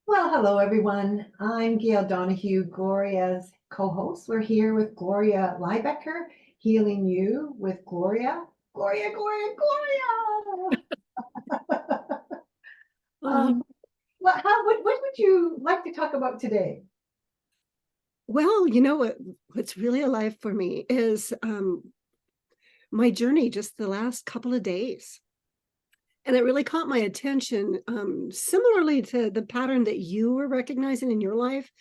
Well, hello everyone. I'm Gail Donohue, Gloria's co-host. We're here with Gloria Lybecker, healing you with Gloria. Gloria, Gloria, Gloria. Uh, What would you like to talk about today? well, what's really alive for me is my journey just the last couple of days. And it really caught my attention, similarly to the pattern that you were recognizing in your life.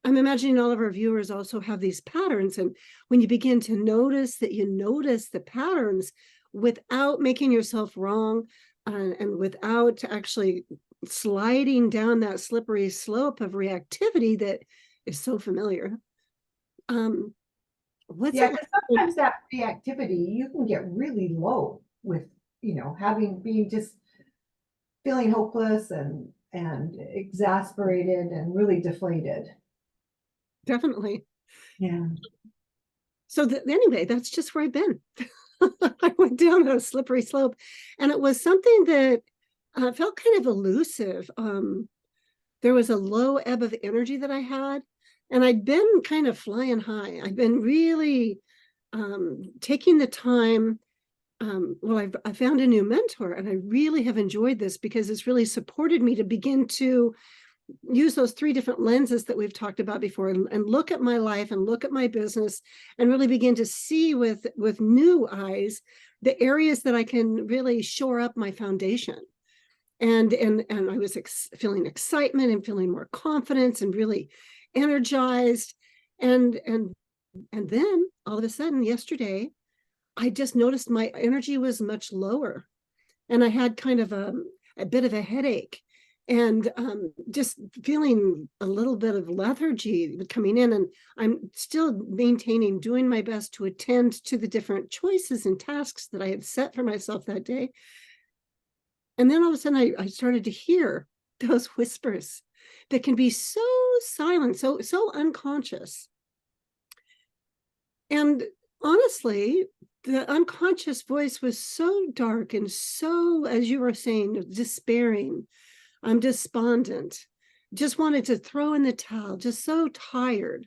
I'm imagining all of our viewers also have these patterns. And when you begin to notice that you notice the patterns without making yourself wrong and without actually sliding down that slippery slope of reactivity that is so familiar. Um, what's Yeah, it because like? sometimes that reactivity, you can get really low with, being just feeling hopeless and exasperated and really deflated. Definitely. Yeah. So anyway, that's just where I've been. I went down a slippery slope, and it was something that felt kind of elusive. There was a low ebb of energy that I had, and I'd been kind of flying high. I've been really taking the time. I found a new mentor, and I really have enjoyed this because it's really supported me to begin to use those three different lenses that we've talked about before, and look at my life and look at my business and really begin to see with new eyes the areas that I can really shore up my foundation. And I was feeling excitement and feeling more confidence and really energized. And and then all of a sudden yesterday I just noticed my energy was much lower, and I had kind of a bit of a headache, and just feeling a little bit of lethargy coming in. And I'm still maintaining, doing my best to attend to the different choices and tasks that I had set for myself that day. And then all of a sudden, I started to hear those whispers that can be so silent, so unconscious. And honestly, the unconscious voice was so dark and so, as you were saying, despairing. I'm despondent, just wanted to throw in the towel, just so tired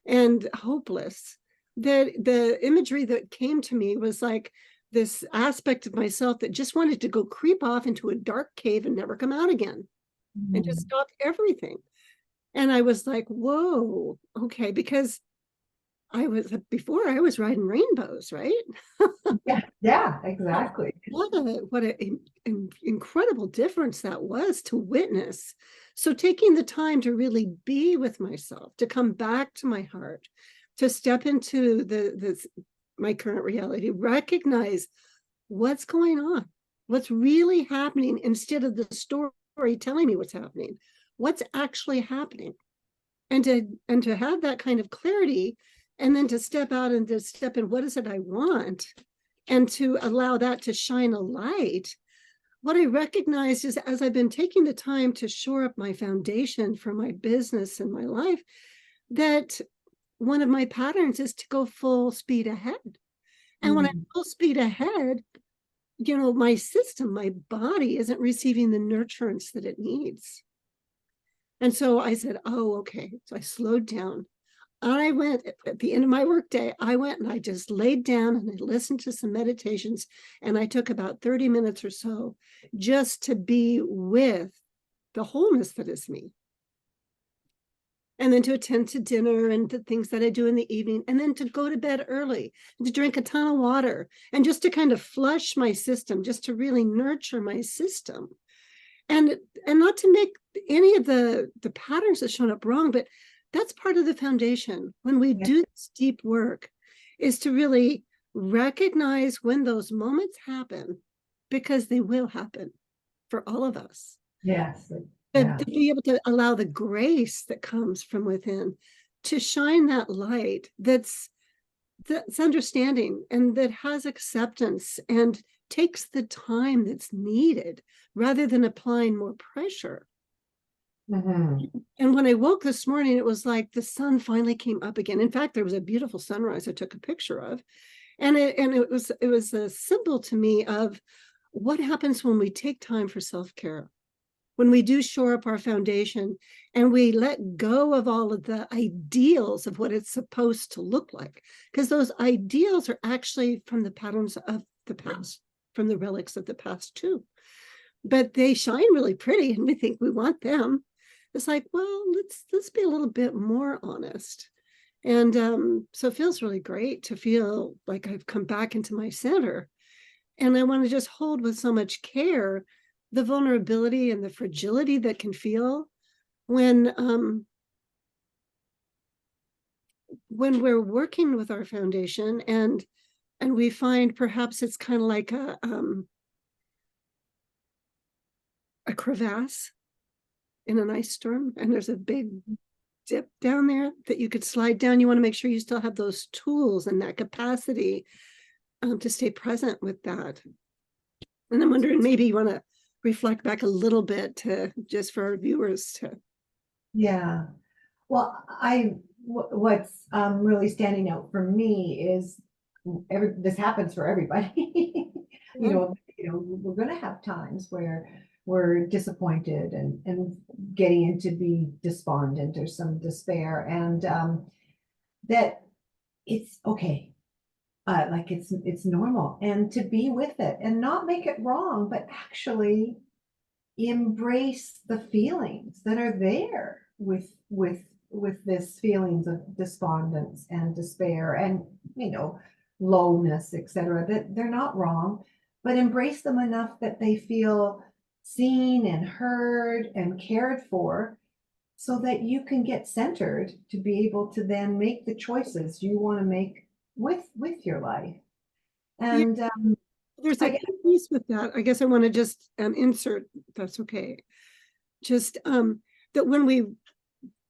and hopeless, that the imagery that came to me was like this aspect of myself that just wanted to go creep off into a dark cave and never come out again and just Mm. stop everything. And I was like, whoa, okay, because I was riding rainbows, right? Yeah, yeah, exactly. What a incredible difference that was to witness. So taking the time to really be with myself, to come back to my heart, to step into the my current reality, recognize what's going on, what's really happening, instead of the story telling me what's happening, what's actually happening. And to have that kind of clarity, and then to step out and to step in, what is it I want, and to allow that to shine a light. What I recognized is, as I've been taking the time to shore up my foundation for my business and my life, that one of my patterns is to go full speed ahead. And when I'm Mm. full speed ahead, my system, my body isn't receiving the nurturance that it needs. And so I said, oh, okay. So I slowed down. I went at the end of my workday, I went and I just laid down and I listened to some meditations. And I took about 30 minutes or so just to be with the wholeness that is me. And then to attend to dinner and the things that I do in the evening, and then to go to bed early, and to drink a ton of water, and just to kind of flush my system, just to really nurture my system. And not to make any of the patterns that shown up wrong, but that's part of the foundation when we Yeah. do this deep work, is to really recognize when those moments happen, because they will happen for all of us. Yes. And Yeah. to be able to allow the grace that comes from within to shine that light that's understanding and that has acceptance and takes the time that's needed, rather than applying more pressure. Hmm. And when I woke this morning, it was like the sun finally came up again. In fact, there was a beautiful sunrise I took a picture of. And it was a symbol to me of what happens when we take time for self-care. when we do shore up our foundation and we let go of all of the ideals of what it's supposed to look like, because those ideals are actually from the patterns of the past, from the relics of the past too. But they shine really pretty and we think we want them. It's like, well, let's be a little bit more honest. And so it feels really great to feel like I've come back into my center. And I want to just hold with so much care the vulnerability and the fragility that can feel when we're working with our foundation and we find perhaps it's kind of like a crevasse in an ice storm, and there's a big dip down there that you could slide down. You want to make sure you still have those tools and that capacity to stay present with that. And I'm wondering, maybe you want to reflect back a little bit to just for our viewers to. Yeah. Well, what's really standing out for me is this happens for everybody. We're going to have times where we're disappointed and getting into be despondent or some despair, and that it's okay. Like it's normal, and to be with it and not make it wrong, but actually embrace the feelings that are there with this feelings of despondence and despair and lowness, etc. That they're not wrong, but embrace them enough that they feel seen and heard and cared for, so that you can get centered to be able to then make the choices you want to make with your life. And There's a piece with that. I guess I want to just insert, that's okay. Just that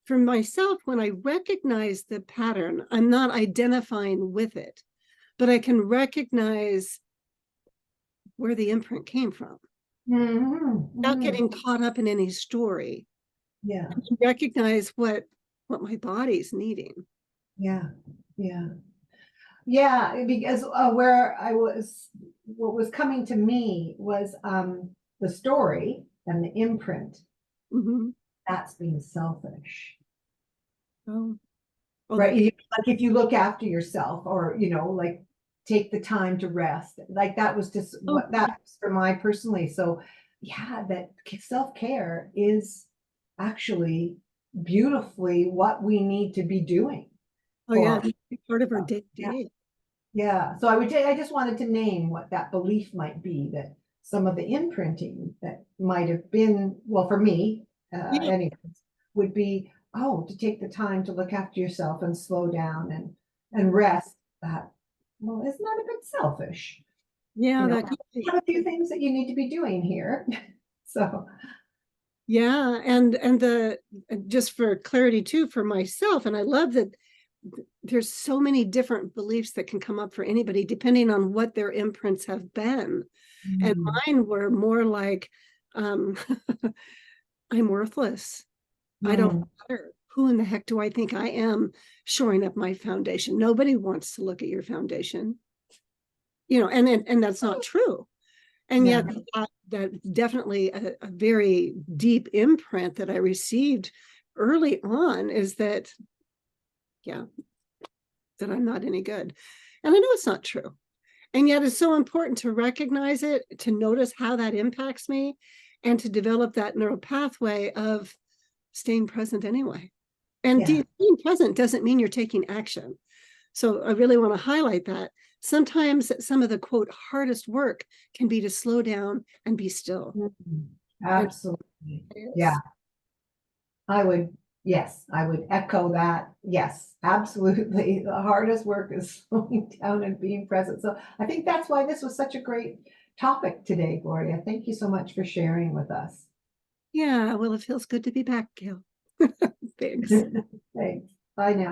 for myself, when I recognize the pattern, I'm not identifying with it, but I can recognize where the imprint came from. Without getting caught up in any story. Yeah. I can recognize what my body's needing. Yeah. Because what was coming to me was the story and the imprint. That's being selfish. Oh, right. Like if you look after yourself, or like take the time to rest, like that was just what that was for my personally. So yeah, that self-care is actually beautifully what we need to be doing. Part of our day-to-day. Yeah. So I just wanted to name what that belief might be, that some of the imprinting that might have been, well, for me, anyways, would be, to take the time to look after yourself and slow down and rest. That, well, isn't that a bit selfish? Yeah, that you have a few things that you need to be doing here. So yeah, and the just for clarity too, for myself, and I love that there's so many different beliefs that can come up for anybody depending on what their imprints have been. And mine were more like I'm worthless. I don't matter. Who in the heck do I think I am shoring up my foundation? Nobody wants to look at your foundation. And that's not true. And yet that's definitely a very deep imprint that I received early on, is that I'm not any good. And I know it's not true. And yet it's so important to recognize it, to notice how that impacts me, and to develop that neural pathway of staying present anyway. And being present doesn't mean you're taking action. So I really want to highlight that. Sometimes some of the quote hardest work can be to slow down and be still. Absolutely. Yeah. I would echo that. Yes, absolutely. The hardest work is slowing down and being present. So I think that's why this was such a great topic today, Gloria. Thank you so much for sharing with us. Yeah, well, it feels good to be back, Gail. Thanks. Thanks. Bye now.